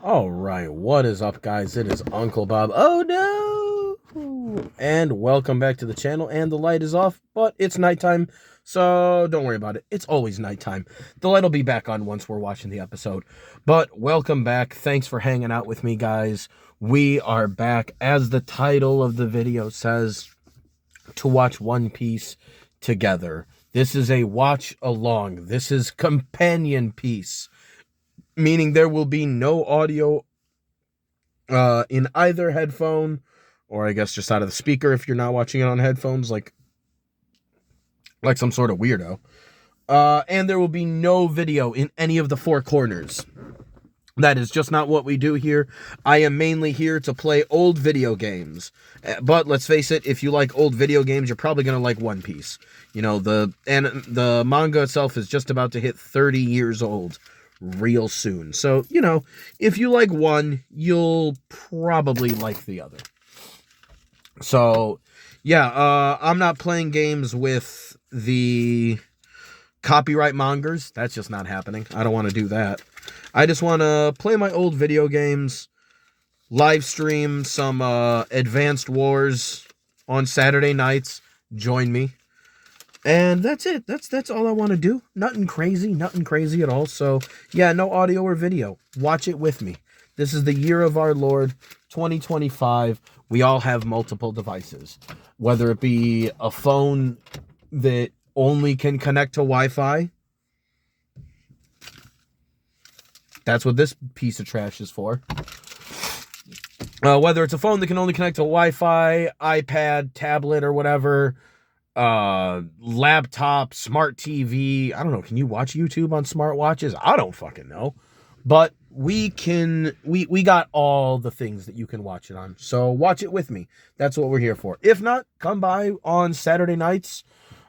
All right, what is up, guys? It is Uncle Bob. Oh no! And welcome back to the channel. And the light is off, but it's nighttime, so don't worry about it. It's always nighttime. The light will be back on once we're watching the episode. But welcome back. Thanks for hanging out with me, guys. We are back, as the title of the video says, to watch One Piece together. This is a watch along. This is companion piece, meaning there will be no audio in either headphone, or I guess just out of the speaker if you're not watching it on headphones, like some sort of weirdo. And there will be no video in any of the four corners. That is just not what we do here. I am mainly here to play old video games. But let's face it, if you like old video games, you're probably going to like One Piece. You know, the manga itself is just about to hit 30 years old real soon. So, you know, if you like one, you'll probably like the other. So, yeah, I'm not playing games with the copyright mongers. That's just not happening. I don't want to do that. I just want to play my old video games, live stream some Advanced Wars on Saturday nights. Join me. And that's it. That's all I want to do. Nothing crazy at all. So, yeah, no audio or video. Watch it with me. This is the year of our Lord, 2025. We all have multiple devices, whether it be a phone that only can connect to Wi-Fi. That's what this piece of trash is for. Whether it's a phone that can only connect to Wi-Fi, iPad, tablet, or whatever, laptop, smart TV. I don't know. Can you watch YouTube on smartwatches? I don't fucking know. But we got all the things that you can watch it on. So watch it with me. That's what we're here for. If not, come by on Saturday nights,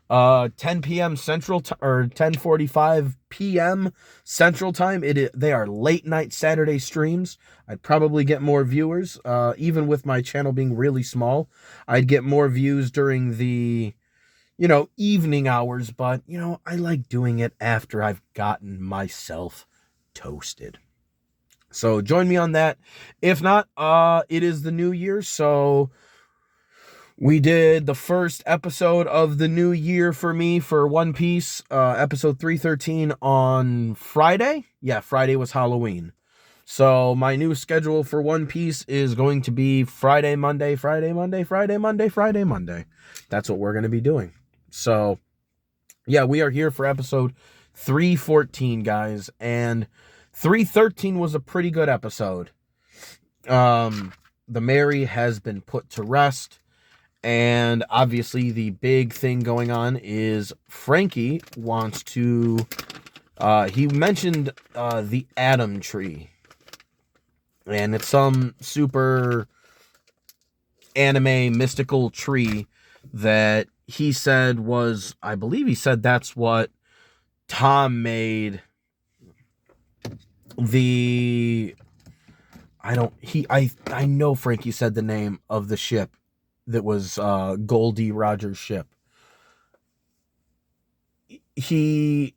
10 p.m. Central or 10:45 p.m. Central Time. They are late night Saturday streams. I'd probably get more viewers, even with my channel being really small. I'd get more views during the, you know, evening hours, but, you know, I like doing it after I've gotten myself toasted. So join me on that. If not, it is the new year, so we did the first episode of the new year for me for One Piece, episode 313 on Friday. Yeah, Friday was Halloween. So my new schedule for One Piece is going to be Friday, Monday, Friday, Monday, Friday, Monday, Friday, Monday. That's what we're going to be doing. So, yeah, we are here for episode 314, guys. And 313 was a pretty good episode. The Mary has been put to rest. And obviously the big thing going on is Frankie wants to, he mentioned the Atom Tree. And it's some super anime mystical tree that he said was, I believe he said that's what Tom made the, I know Frankie said the name of the ship that was Goldie Roger's ship. He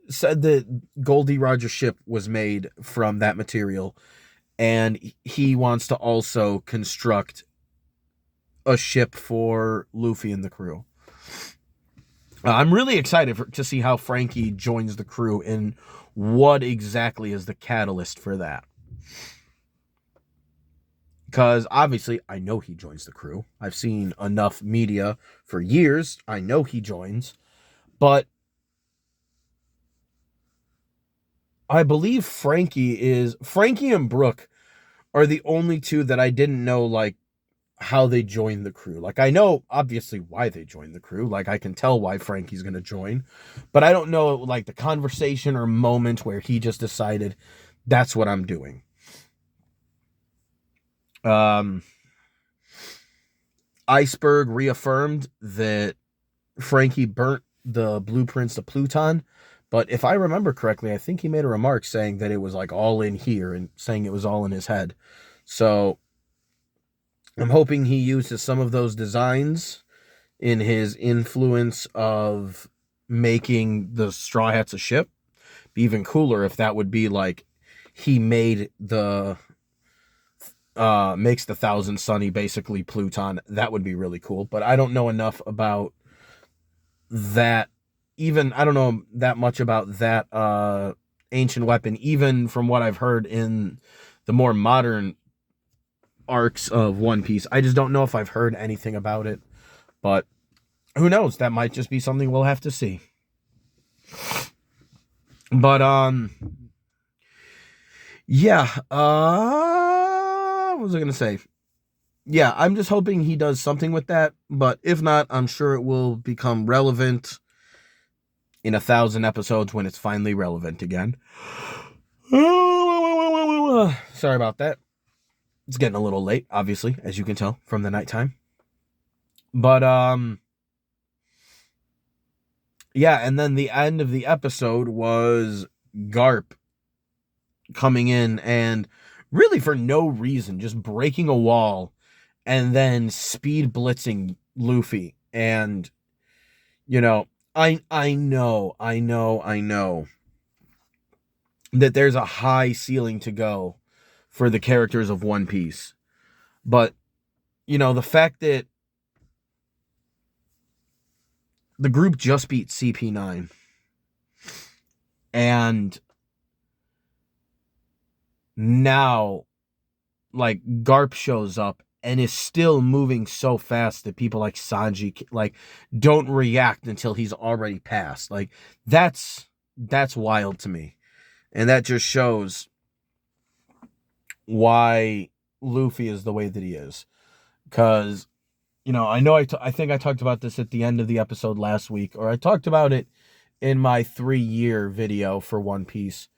said that Goldie Roger's ship was made from that material, and he wants to also construct a ship for Luffy and the crew. I'm really excited to see how Frankie joins the crew and what exactly is the catalyst for that. Because obviously, I know he joins the crew. I've seen enough media for years. I know he joins. But I believe Frankie and Brooke are the only two that I didn't know, like, how they joined the crew. Like, I know, obviously, why they joined the crew. Like, I can tell why Frankie's going to join. But I don't know, like, the conversation or moment where he just decided, that's what I'm doing. Iceberg reaffirmed that Frankie burnt the blueprints to Pluton, but if I remember correctly, I think he made a remark saying that it was like all in here and saying it was all in his head. So I'm hoping he uses some of those designs in his influence of making the Straw Hats a ship. Be even cooler if that would be like he made the makes the Thousand Sunny basically Pluton. That would be really cool. But I don't know enough about that. Even I don't know that much about that ancient weapon, even from what I've heard in the more modern arcs of One Piece. I just don't know if I've heard anything about it. But who knows? That might just be something we'll have to see. But yeah, what was I gonna say? Yeah, I'm just hoping he does something with that, but if not, I'm sure it will become relevant in 1,000 episodes when it's finally relevant again. Sorry about that. It's getting a little late, obviously, as you can tell from the nighttime. But yeah, and then the end of the episode was Garp coming in and really for no reason, just breaking a wall and then speed blitzing Luffy. And, you know, I know that there's a high ceiling to go for the characters of One Piece. But, you know, the fact that the group just beat CP9 and now, like, Garp shows up and is still moving so fast that people like Sanji, like, don't react until he's already passed. Like, that's wild to me. And that just shows why Luffy is the way that he is. Because, you know, I think I talked about this at the end of the episode last week, or I talked about it in my 3-year video for One Piece.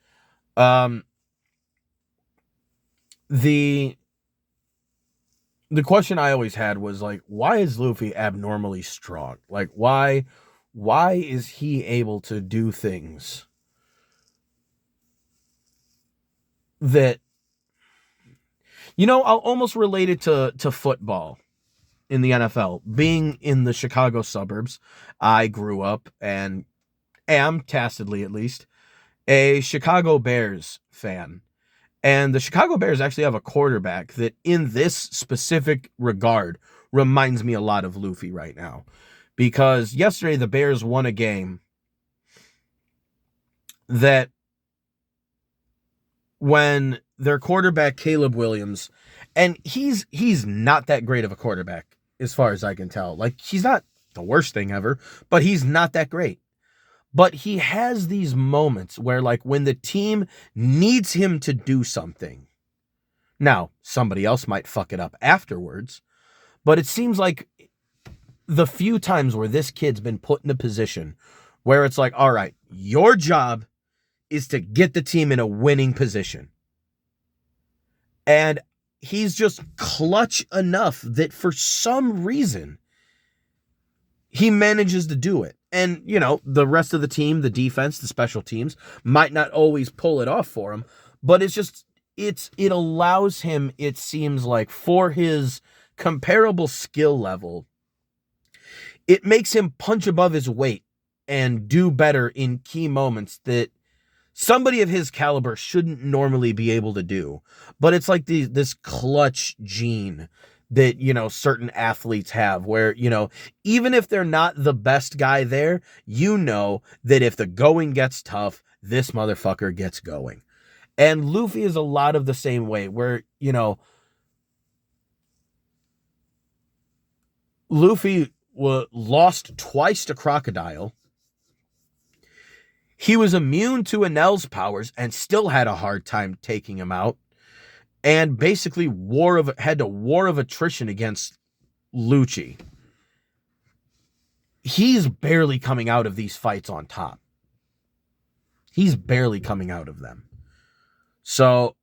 The question I always had was like, why is Luffy abnormally strong? Like, why is he able to do things that, you know, I'll almost relate it to football in the NFL. Being in the Chicago suburbs, I grew up and am, tacitly at least, a Chicago Bears fan. And the Chicago Bears actually have a quarterback that, in this specific regard, reminds me a lot of Luffy right now. Because yesterday the Bears won a game that, when their quarterback, Caleb Williams, and he's not that great of a quarterback as far as I can tell. Like, he's not the worst thing ever, but he's not that great. But he has these moments where, like, when the team needs him to do something, now, somebody else might fuck it up afterwards, but it seems like the few times where this kid's been put in a position where it's like, all right, your job is to get the team in a winning position. And he's just clutch enough that for some reason he manages to do it. And, you know, the rest of the team, the defense, the special teams, might not always pull it off for him, but it's just, it allows him, it seems like, for his comparable skill level, it makes him punch above his weight and do better in key moments that somebody of his caliber shouldn't normally be able to do. But it's like this clutch gene that, you know, certain athletes have where, you know, even if they're not the best guy there, you know that if the going gets tough, this motherfucker gets going. And Luffy is a lot of the same way where, you know, Luffy lost twice to Crocodile. He was immune to Enel's powers and still had a hard time taking him out. And basically had a war of attrition against Lucci. He's barely coming out of these fights on top. He's barely coming out of them. So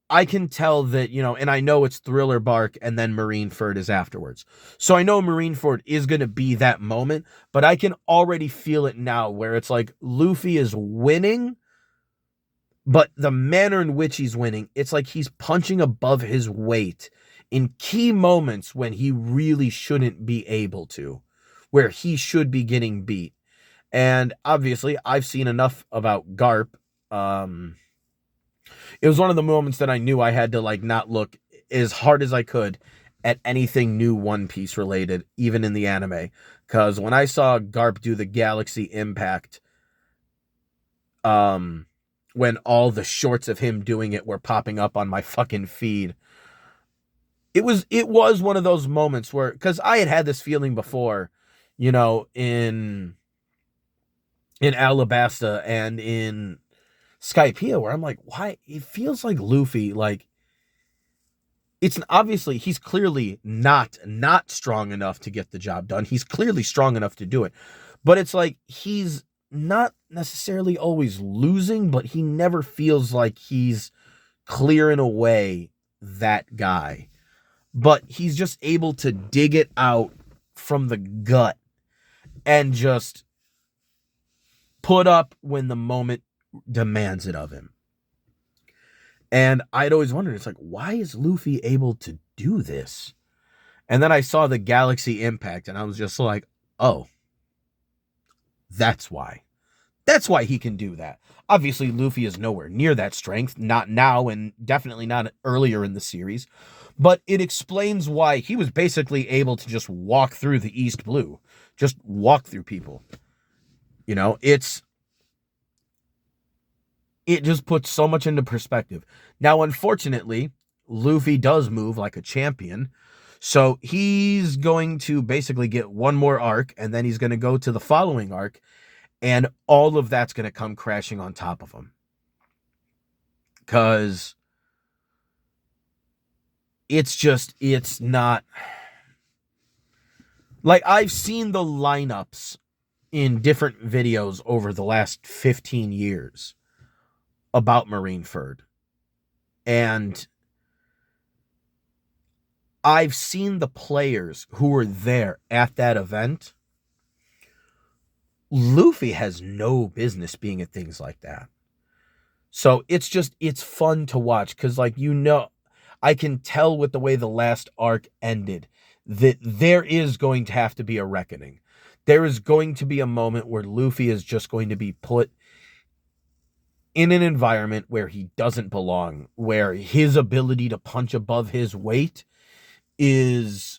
I can tell that, you know, and I know it's Thriller Bark and then Marineford is afterwards. So I know Marineford is going to be that moment, but I can already feel it now where it's like Luffy is winning, but the manner in which he's winning, it's like he's punching above his weight in key moments when he really shouldn't be able to, where he should be getting beat. And obviously, I've seen enough about Garp. It was one of the moments that I knew I had to, like, not look as hard as I could at anything new One Piece related, even in the anime. Because when I saw Garp do the Galaxy Impact, when all the shorts of him doing it were popping up on my fucking feed, it was one of those moments where, because I had this feeling before, in Alabasta and in Skypiea, where I'm like, why? It feels like Luffy, like, it's obviously, he's clearly not strong enough to get the job done. He's clearly strong enough to do it. But it's like, he's not necessarily always losing, but he never feels like he's clearing away that guy. But he's just able to dig it out from the gut and just put up when the moment demands it of him. And I'd always wondered, it's like, why is Luffy able to do this? And then I saw the Galaxy Impact, and I was just like, oh, that's why. That's why he can do that. Obviously, Luffy is nowhere near that strength, not now, and definitely not earlier in the series. But it explains why he was basically able to just walk through the East Blue. Just walk through people. It just puts so much into perspective. Now, unfortunately, Luffy does move like a champion. So he's going to basically get one more arc, and then he's going to go to the following arc, and all of that's going to come crashing on top of him. Because it's not... Like, I've seen the lineups in different videos over the last 15 years about Marineford. And I've seen the players who were there at that event. Luffy has no business being at things like that. So it's fun to watch because, like, I can tell with the way the last arc ended that there is going to have to be a reckoning. There is going to be a moment where Luffy is just going to be put in an environment where he doesn't belong, where his ability to punch above his weight is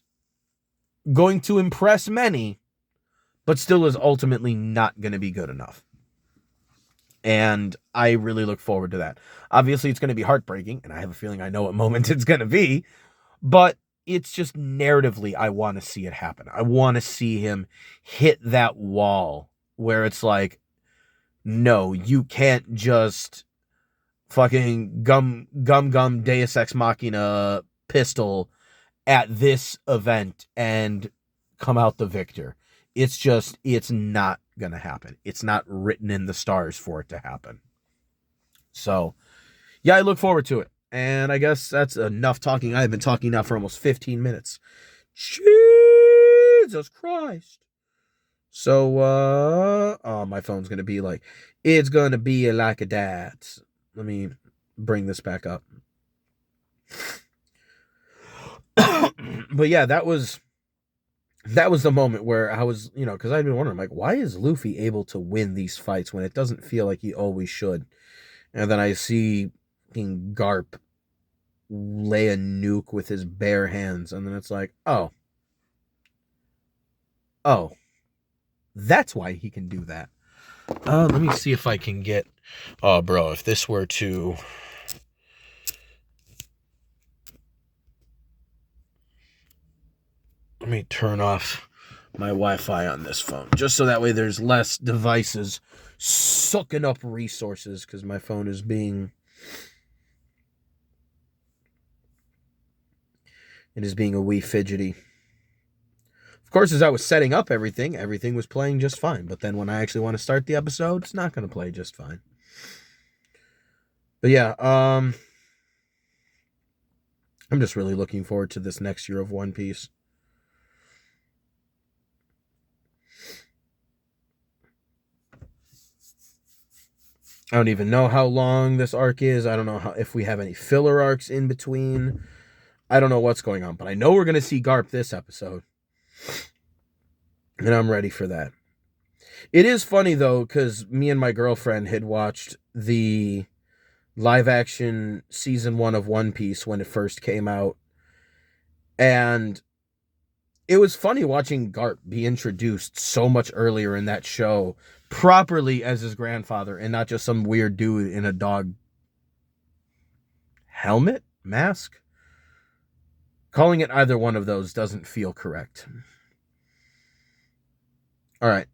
going to impress many, but still is ultimately not going to be good enough. And I really look forward to that. Obviously, it's going to be heartbreaking, and I have a feeling I know what moment it's going to be, but it's just narratively, I want to see it happen. I want to see him hit that wall where it's like, no, you can't just fucking gum Deus Ex Machina pistol at this event and come out the victor. It's not going to happen. It's not written in the stars for it to happen. So, yeah, I look forward to it. And I guess that's enough talking. I've been talking now for almost 15 minutes. Jesus Christ. So, my phone's going to be like, it's going to be like a dad's. Let me bring this back up. But yeah, that was the moment where I was, because I'd been wondering, like, why is Luffy able to win these fights when it doesn't feel like he always should? And then I see King Garp lay a nuke with his bare hands, and then it's like, oh, that's why he can do that. Let me see if I can get... Oh, bro, if this were to... Let me turn off my Wi-Fi on this phone, just so that way there's less devices sucking up resources, because my phone is being... It is being a wee fidgety. Of course, as I was setting up everything was playing just fine. But then when I actually want to start the episode, it's not going to play just fine. But yeah, I'm just really looking forward to this next year of One Piece. I don't even know how long this arc is. I don't know if we have any filler arcs in between. I don't know what's going on, but I know we're going to see Garp this episode. And I'm ready for that. It is funny, though, because me and my girlfriend had watched the live action season 1 of One Piece when it first came out. And it was funny watching Garp be introduced so much earlier in that show properly as his grandfather and not just some weird dude in a dog helmet mask. Calling it either one of those doesn't feel correct. All right,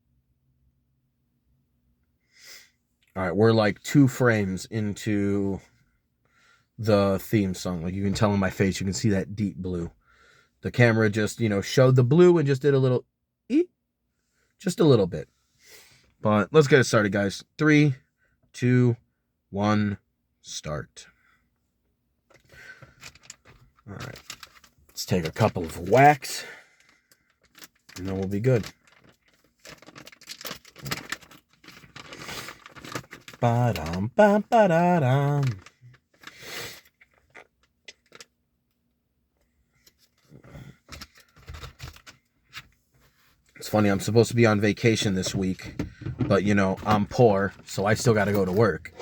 we're like 2 frames into the theme song. Like, you can tell in my face, you can see that deep blue. The camera just, showed the blue and just did a little, just a little bit. But let's get it started, guys. 3, 2, 1, start. All right, let's take a couple of whacks, and then we'll be good. Ba-dum, ba-ba-da-dum. It's funny, I'm supposed to be on vacation this week, but I'm poor, so I still got to go to work.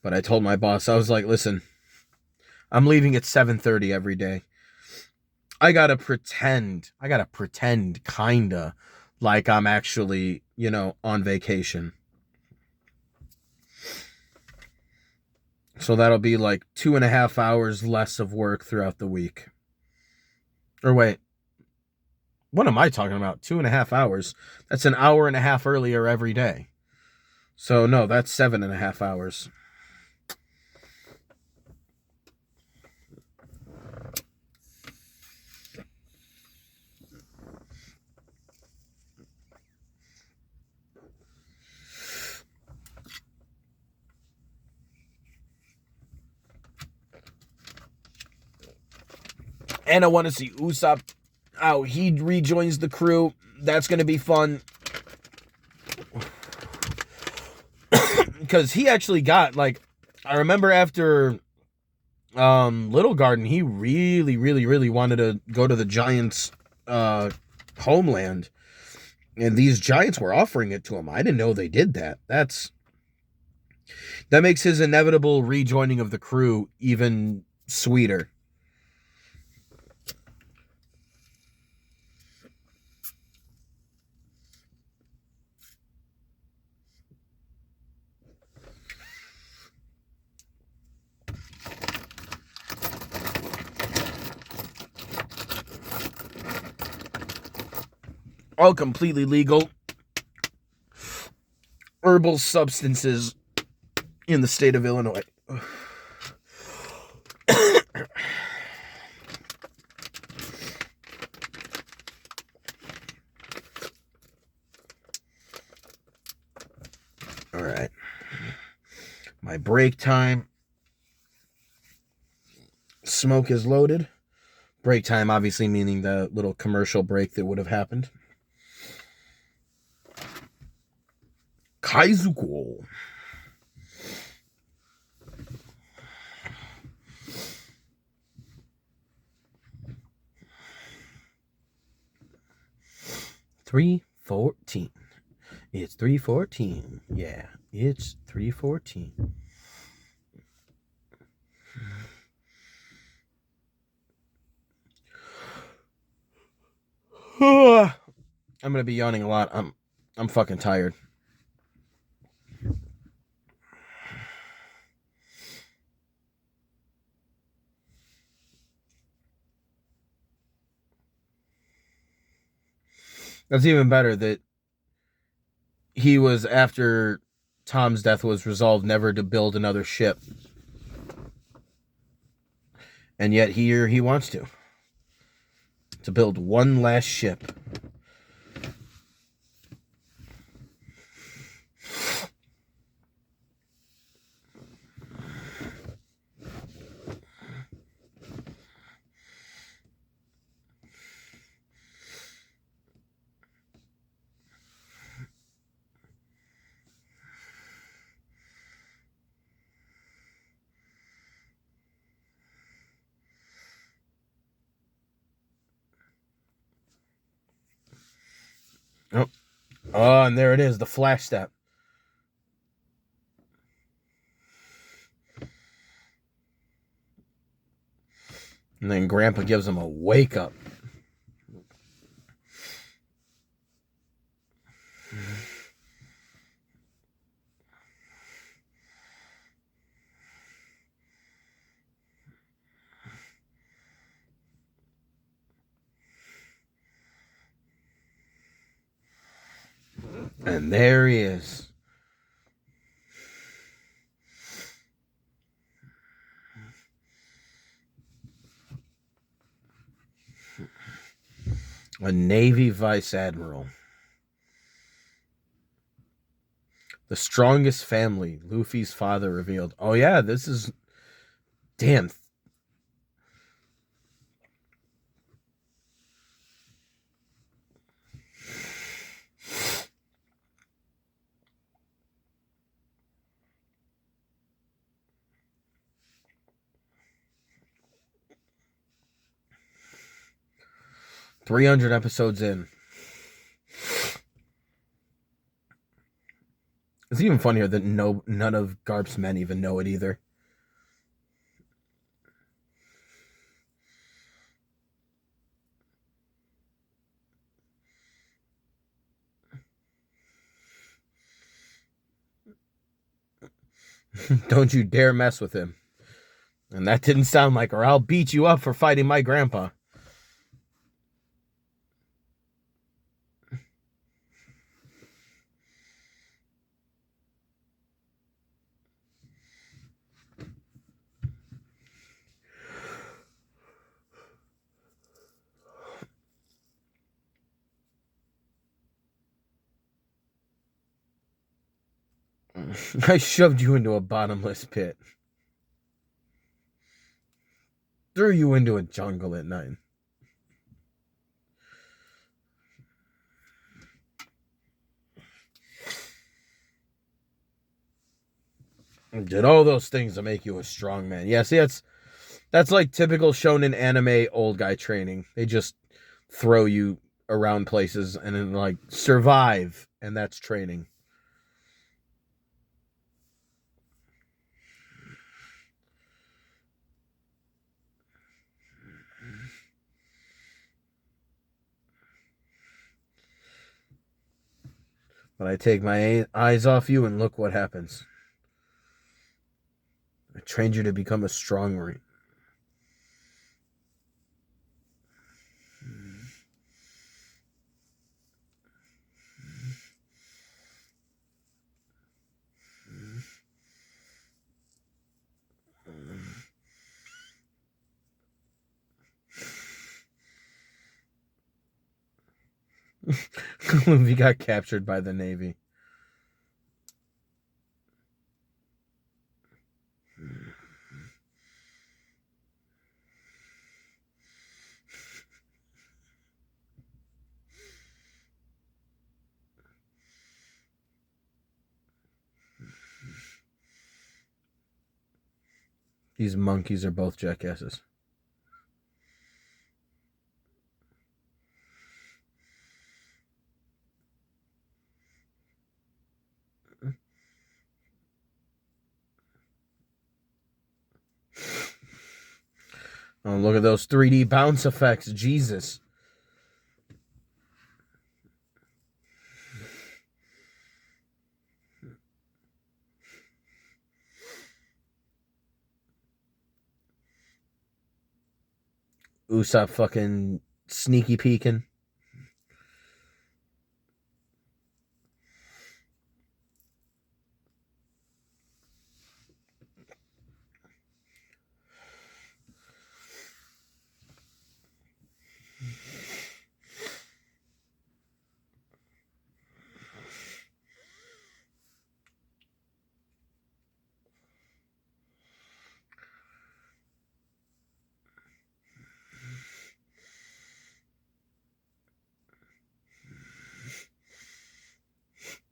But I told my boss, I was like, listen, I'm leaving at 7:30 every day. I gotta pretend kinda like I'm actually, on vacation. So that'll be like 2.5 hours less of work throughout the week. Or wait, what am I talking about? 2.5 hours. That's an hour and a half earlier every day. So no, that's 7.5 hours. And I want to see Usopp. Oh, he rejoins the crew. That's going to be fun. Because he actually got, like, I remember after Little Garden, he really, really, really wanted to go to the Giants' homeland. And these Giants were offering it to him. I didn't know they did that. That makes his inevitable rejoining of the crew even sweeter. All completely legal herbal substances in the state of Illinois. All right. My break time. Smoke is loaded. Break time, obviously, meaning the little commercial break that would have happened. Kaizuko. $3.14. It's 3:14. Yeah, it's 3:14. I'm gonna be yawning a lot. I'm fucking tired. That's even better that he was, after Tom's death was resolved, never to build another ship. And yet here he wants to build one last ship. Oh, and there it is, the flash step. And then Grandpa gives him a wake up. And there he is. A Navy Vice Admiral. The strongest family, Luffy's father revealed. Oh yeah, this is... Damn. "300 episodes in." It's even funnier that none of Garp's men even know it either. Don't you dare mess with him. And that didn't sound like her. I'll beat you up for fighting my grandpa. I shoved you into a bottomless pit. Threw you into a jungle at night. And did all those things to make you a strong man. Yeah, see, that's like typical shonen anime old guy training. They just throw you around places and then like survive, and that's training. But I take my eyes off you and look what happens. I trained you to become a strong marine. Luffy got captured by the Navy. These monkeys are both jackasses. Oh, look at those 3D bounce effects. Jesus. Usopp fucking sneaky peeking.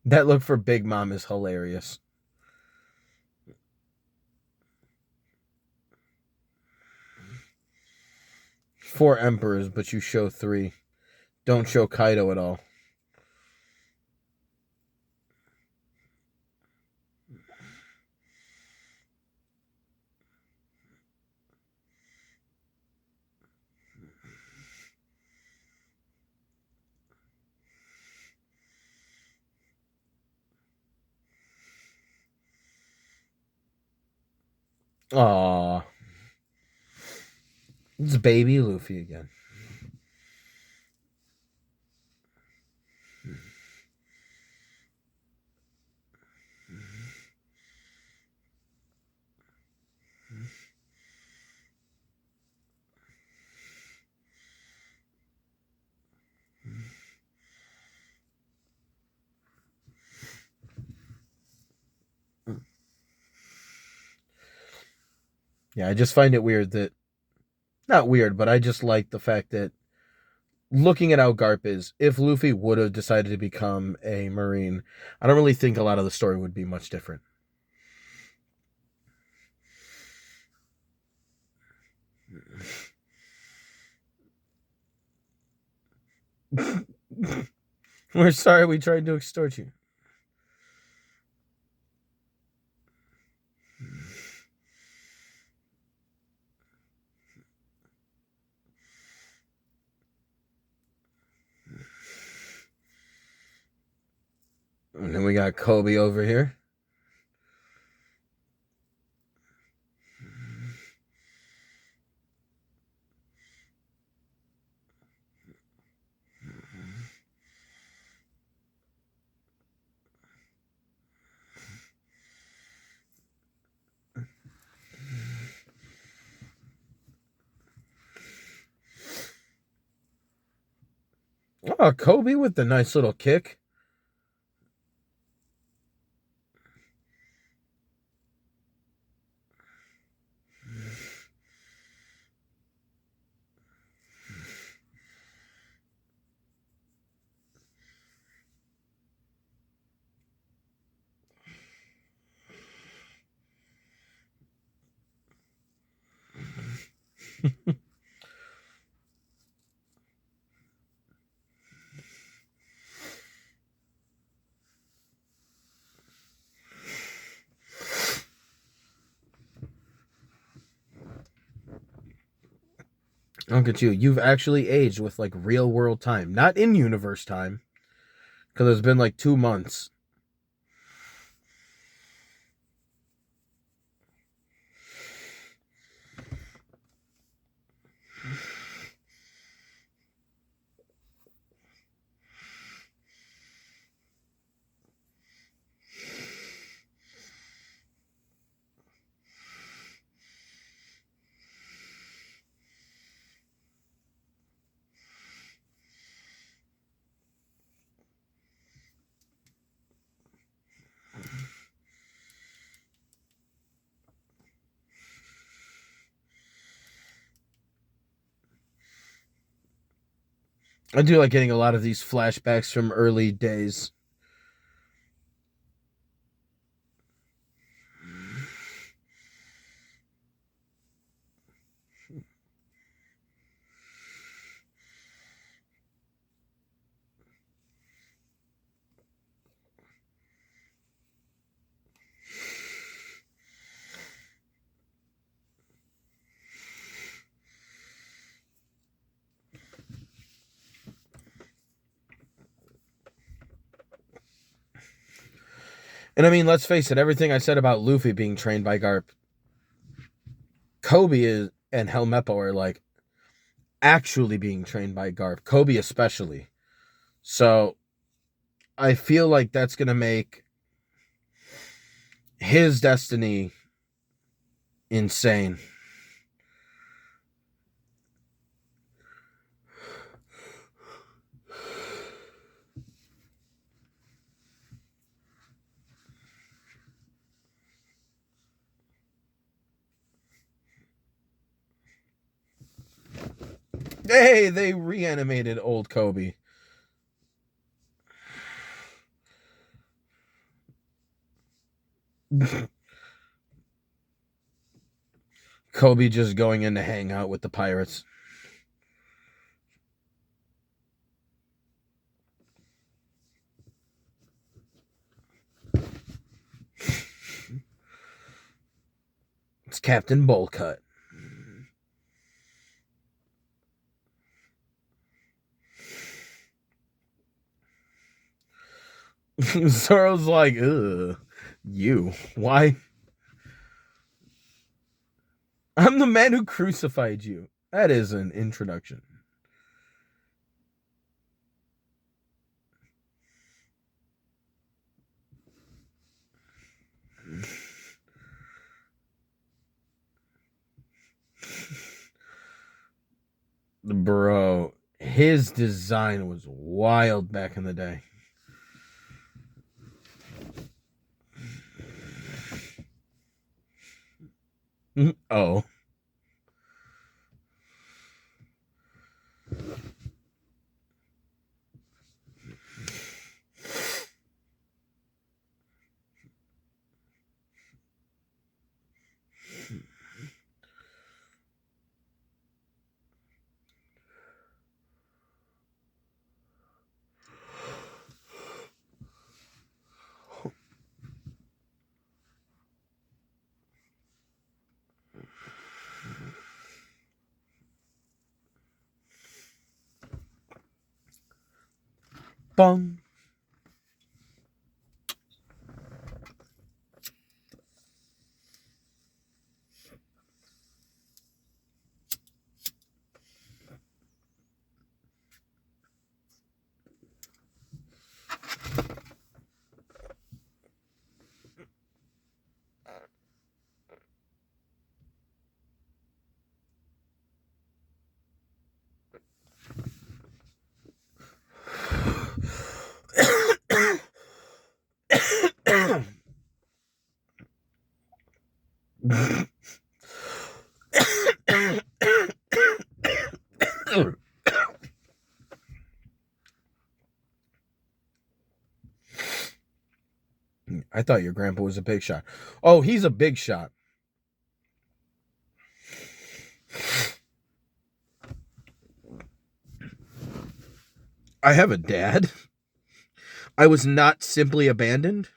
That look for Big Mom is hilarious. Four emperors, but you show three. Don't show Kaido at all. Aw. It's baby Luffy again. Yeah, I just find it weird that, not weird, but I just like the fact that looking at how Garp is, if Luffy would have decided to become a Marine, I don't really think a lot of the story would be much different. We're sorry we tried to extort you. And then we got Kobe over here. Oh, Kobe with the nice little kick. Look at you. You've actually aged with like real world time, not in universe time, because it's been like 2 months. I do like getting a lot of these flashbacks from early days. And I mean, let's face it, everything I said about Luffy being trained by Garp, Kobe is, and Helmeppo are like actually being trained by Garp. Kobe especially. So I feel like that's gonna make his destiny insane. Hey, they reanimated old Kobe. Kobe just going in to hang out with the pirates. It's Captain Bullcut. Zoro's like, ugh, you. Why? I'm the man who crucified you. That is an introduction. Bro, his design was wild back in the day. Oh. Bong. I thought your grandpa was a big shot. Oh, he's a big shot. I have a dad. I was not simply abandoned.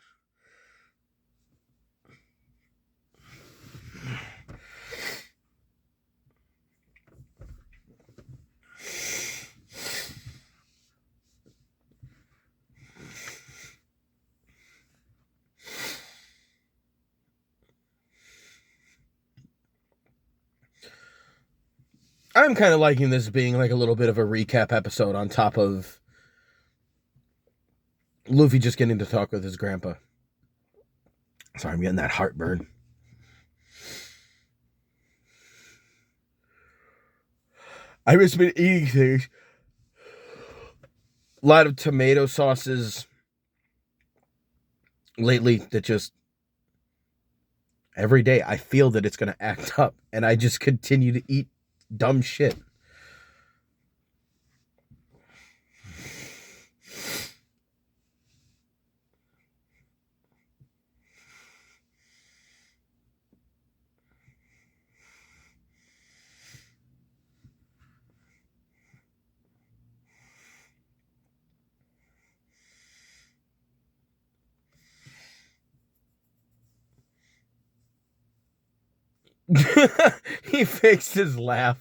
I'm kind of liking this being like a little bit of a recap episode on top of Luffy just getting to talk with his grandpa. Sorry, I'm getting that heartburn. I've just been eating things. A lot of tomato sauces lately that just every day I feel that it's going to act up and I just continue to eat dumb shit. He fixed his laugh.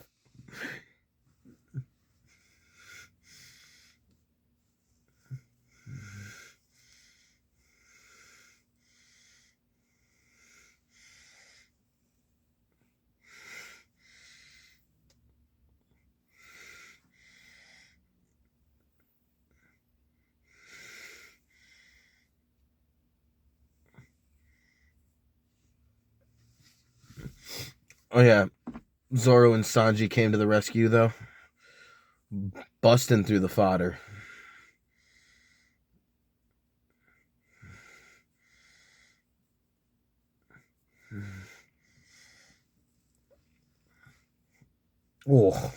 Oh yeah, Zoro and Sanji came to the rescue though, busting through the fodder. Oh.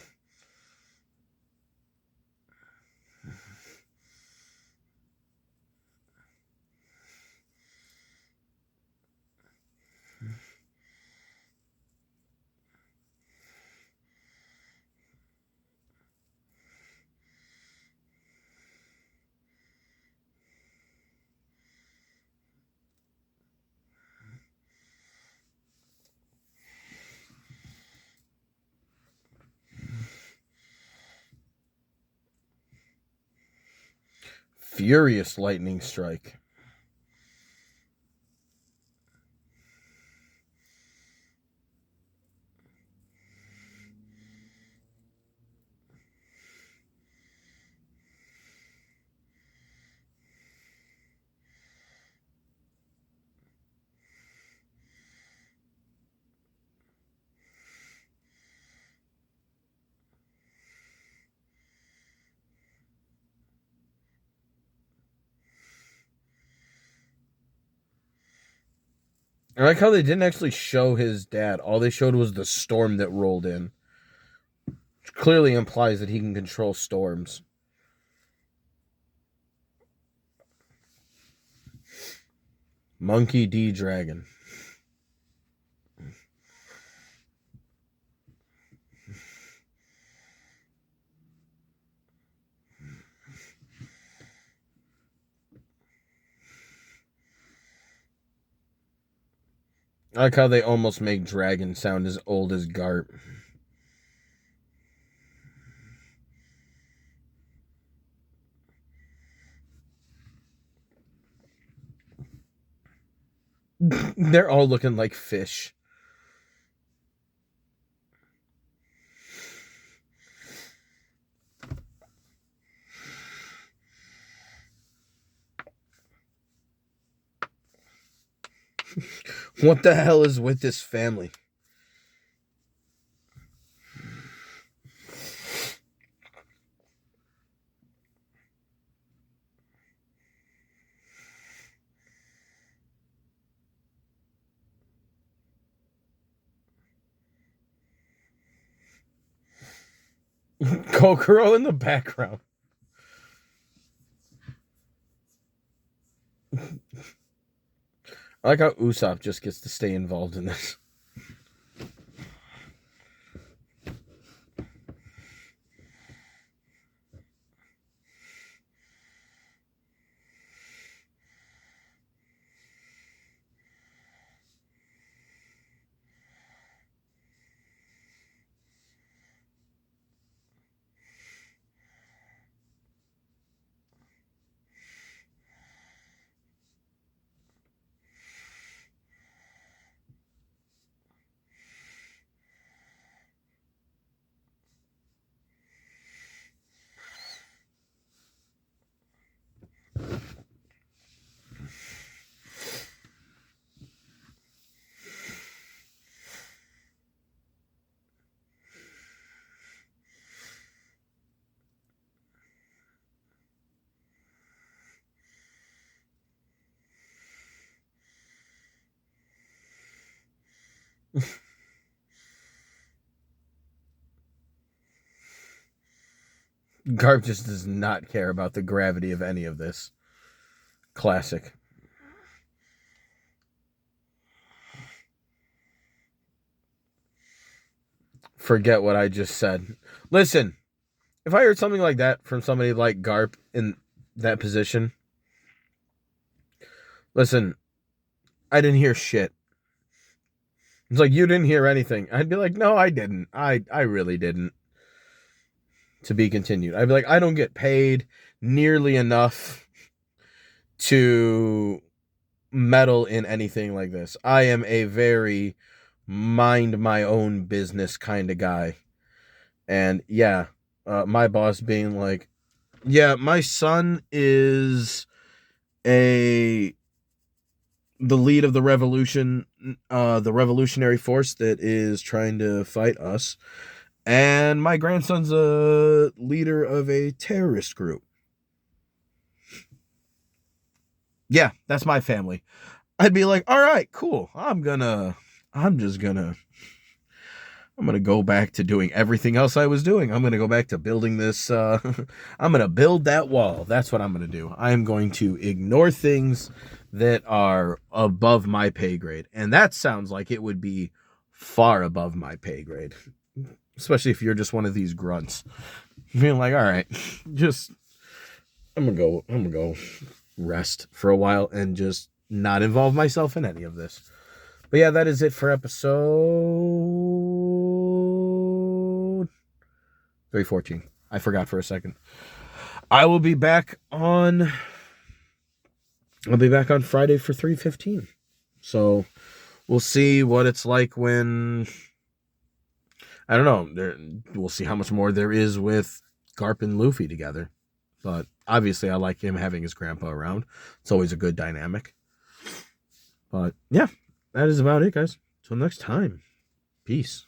Furious lightning strike. I like how they didn't actually show his dad. All they showed was the storm that rolled in. Which clearly implies that he can control storms. Monkey D. Dragon. I like how they almost make Dragon sound as old as Garp. They're all looking like fish. What the hell is with this family? Kokoro in the background. I like how Usopp just gets to stay involved in this. Garp just does not care about the gravity of any of this. Classic. Forget what I just said. Listen, if I heard something like that from somebody like Garp in that position, listen, I didn't hear shit. It's like, you didn't hear anything. I'd be like, no, I didn't. I really didn't. To be continued. I'd be like, I don't get paid nearly enough to meddle in anything like this. I am a very mind my own business kind of guy. And yeah, my boss being like, yeah, my son is the lead of the revolution, the revolutionary force that is trying to fight us. And my grandson's a leader of a terrorist group. Yeah, that's my family. I'd be like, all right, cool. I'm gonna go back to doing everything else I was doing. I'm gonna go back to building this. I'm gonna build that wall. That's what I'm gonna do. I am going to ignore things that are above my pay grade. And that sounds like it would be far above my pay grade. Especially if you're just one of these grunts. Being like, all right, just I'm gonna go rest for a while and just not involve myself in any of this. But yeah, that is it for episode 314. I forgot for a second. I'll be back on Friday for 315. So we'll see what it's like when, I don't know. We'll see how much more there is with Garp and Luffy together. But obviously I like him having his grandpa around. It's always a good dynamic. But yeah, that is about it, guys. Till next time. Peace.